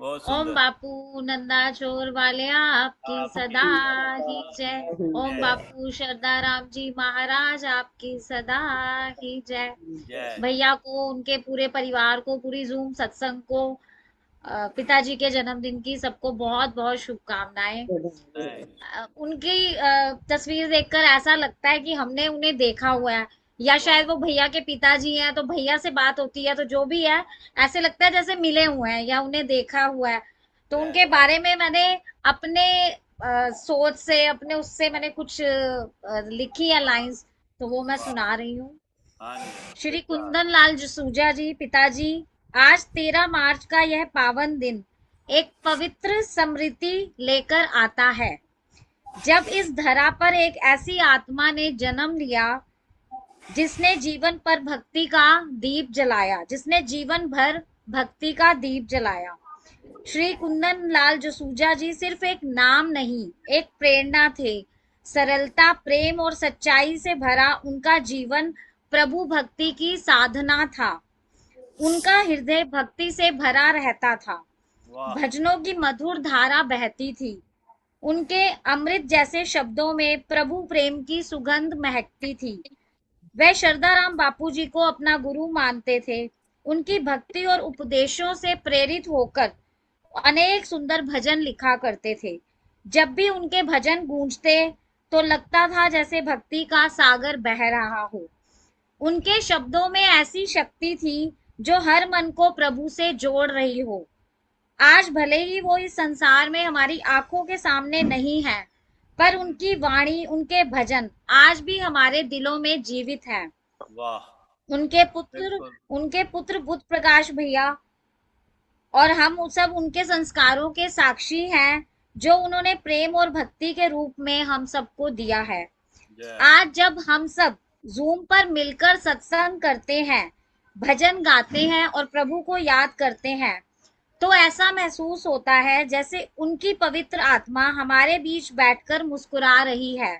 बहुत ओम सुंदर। बापू नंदा छोर वाले आपकी सदा आपकी ही जय। ओम जय। बापू श्रद्धा राम जी महाराज आपकी सदा ही जय। जय। भैया को, उनके पूरे परिवार को, पूरी जूम सत्संग को, पिताजी के जन्मदिन की सबको बहुत बहुत शुभकामनाएं। थैंक उनकी तस्वीर देखकर ऐसा लगता है कि हमने उन्हें देखा हुआ है, या वाह। शायद वो भैया के पिताजी हैं, तो भैया से बात होती है तो जो भी है, ऐसे लगता है जैसे मिले हुए हैं या उन्हें देखा हुआ है। तो जय। उनके बारे में मैंने अपने सोच से, अपने उससे मैंने कुछ लिखी है लाइंस, तो वो मैं वाह। सुना रही हूँ। हाँ जी। श्री इरशाद। कुंदन लाल जसूजा जी, पिताजी, आज 13 मार्च का यह पावन दिन एक पवित्र स्मृति लेकर आता है, जब इस धरा पर एक ऐसी आत्मा ने जन्म लिया जिसने जीवन पर भक्ति का दीप जलाया, जिसने जीवन भर भक्ति का दीप जलाया। श्री कुंदन लाल जसूजा जी सिर्फ एक नाम नहीं, एक प्रेरणा थे। सरलता, प्रेम और सच्चाई से भरा उनका जीवन प्रभु भक्ति की साधना था। उनका हृदय भक्ति से भरा रहता था। वाह। भजनों की मधुर धारा बहती थी। उनके अमृत जैसे शब्दों में प्रभु प्रेम की सुगंध महकती थी। वह श्रद्धाराम बापू जी को अपना गुरु मानते थे। उनकी भक्ति और उपदेशों से प्रेरित होकर अनेक सुंदर भजन लिखा करते थे। जब भी उनके भजन गूंजते तो लगता था जैसे भक्ति का सागर बह रहा हो। उनके शब्दों में ऐसी शक्ति थी जो हर मन को प्रभु से जोड़ रही हो। आज भले ही वो इस संसार में हमारी आंखों के सामने नहीं है, पर उनकी वाणी, उनके भजन आज भी हमारे दिलों में जीवित है। वाह। उनके पुत्र बिल्कुल। उनके पुत्र बुद्ध प्रकाश भैया और हम सब उनके संस्कारों के साक्षी हैं, जो उन्होंने प्रेम और भक्ति के रूप में हम सबको दिया है। जय। आज जब हम सब जूम पर मिलकर सत्संग करते हैं, भजन गाते हैं और प्रभु को याद करते हैं, तो ऐसा महसूस होता है जैसे उनकी पवित्र आत्मा हमारे बीच बैठकर मुस्कुरा रही है।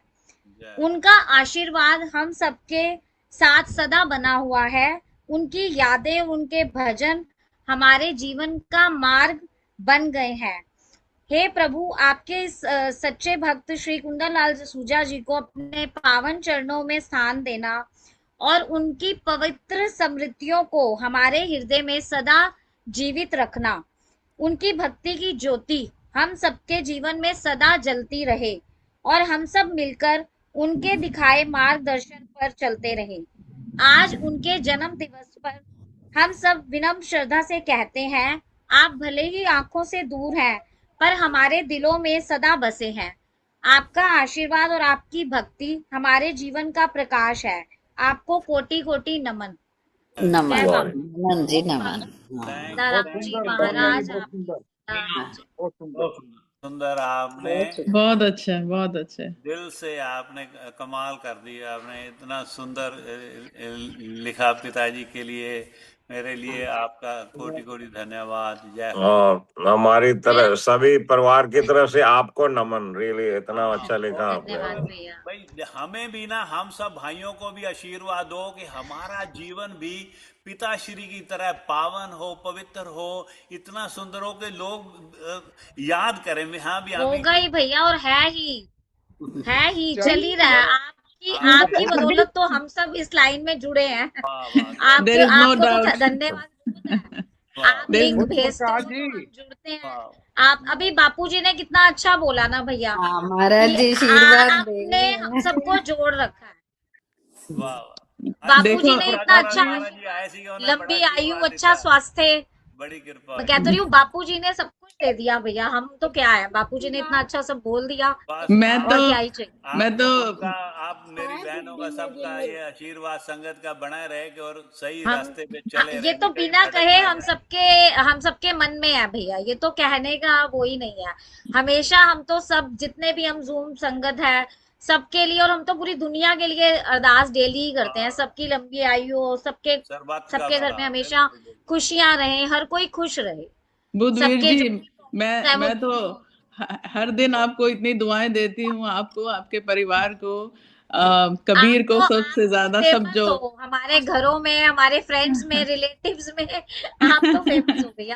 जय। उनका आशीर्वाद हम सबके साथ सदा बना हुआ है। उनकी यादें, उनके भजन हमारे जीवन का मार्ग बन गए हैं। हे प्रभु, आपके इस सच्चे भक्त श्री कुंदन लाल जसूजा जी को अपने पावन चरणों में स्थान देना और उनकी पवित्र स्मृतियों को हमारे हृदय में सदा जीवित रखना। उनकी भक्ति की ज्योति हम सबके जीवन में सदा जलती रहे और हम सब मिलकर उनके दिखाए मार्गदर्शन पर चलते रहे। आज उनके जन्म दिवस पर हम सब विनम्र श्रद्धा से कहते हैं, आप भले ही आंखों से दूर हैं, पर हमारे दिलों में सदा बसे हैं। आपका आशीर्वाद और आपकी भक्ति हमारे जीवन का प्रकाश है। आपको कोटि कोटि नमन। जय जय। नमन। बापू। नमन जी, ओम नमन। बापू हाँ। Thank you. सीताराम बहुत थैंक जी सुंदर, यू। बहुत थैंक नहीं, महाराज बहुत आपकी सुंदर, सदा हाँ, जय। बहुत सुंदर। बहुत सुंदर। सुंदर आपने बहुत सुंदर। बहुत अच्छे, बहुत अच्छे। दिल से आपने कमाल कर दिया। आपने इतना सुंदर लिखा पिताजी के लिए। मेरे लिए आपका कोटि कोटि धन्यवाद। जय हो। और हमारी मैं तरह सभी परिवार की तरफ से आपको नमन। रियली इतना हाँ, अच्छा लिखा बहुत आपने। धन्यवाद बहुत। भैया। भाई हमें भी ना, हम सब भाइयों को भी आशीर्वाद दो कि हमारा जीवन भी पिताश्री की तरह पावन हो, पवित्र हो, इतना सुंदर हो कि लोग याद करें। हाँ भी, हम होगा ही भैया, और है ही, चल ही रहा है। चलो। आपकी हाँ। आपकी बदौलत तो हम सब इस लाइन में जुड़े हैं। वाह वाह। देर आपके इज नो आपको तो डाउट। धन्यवाद बहुत है। वाह। आप देर लिंक बुद्ध भेजते प्रकाश हो जी, तो हम जुड़ते हैं। वाह। आप अभी बापूजी ने कितना अच्छा बोला ना भैया, हाँ, कि महाराज जी आशीर्वाद आपने देंगे। हम सबको जोड़ रखा है। वाह वाह। देखो, बापूजी ने शुक्र इतना करो अच्छा महाराज जी, आशीर्वाद, ऐसी उन्हें बड़ा लंबी आयु, आशीर्वाद अच्छा दिता। स्वास्थ्य, बड़ी कृपा मैं है। कहती हूँ बापूजी ने सब कुछ दे दिया भैया। हम तो क्या है, बापूजी ने इतना अच्छा सब बोल दिया, बस मैं तो और क्या ही चाहिए। मैं आप तो लोगों का, आप मेरी बहनों का, सबका ये आशीर्वाद संगत का बना रहे कि और सही हम रास्ते पे चले ये रहे, तो कहीं बिना भटक कहे ना जाए। हम सबके मन में है भैया, ये तो कहने का वो ही नहीं है। हमेशा हम तो सब जितने भी हम जूम संगत है सबके लिए, और हम तो पूरी दुनिया के लिए अरदास डेली ही करते हैं, हाँ, सबकी लंबी आयु हो, सबके सर्वत का सबके घर भला। में हमेशा बिल्कुल बिल्कुल। खुशियां रहे, हर कोई खुश रहे। बुद्धवीर सबके जी, जो भी प्रॉब्लम्स है वो मैं तो दूर हो। हर दिन आपको इतनी दुआएं देती हूँ, आपको, आपके परिवार को, आप कबीर को, आप सबसे तो ज्यादा सब फेमस जो। हो हमारे घरों में, हमारे फ्रेंड्स में, रिलेटिव्स में। आप तो फेमस हो भैया।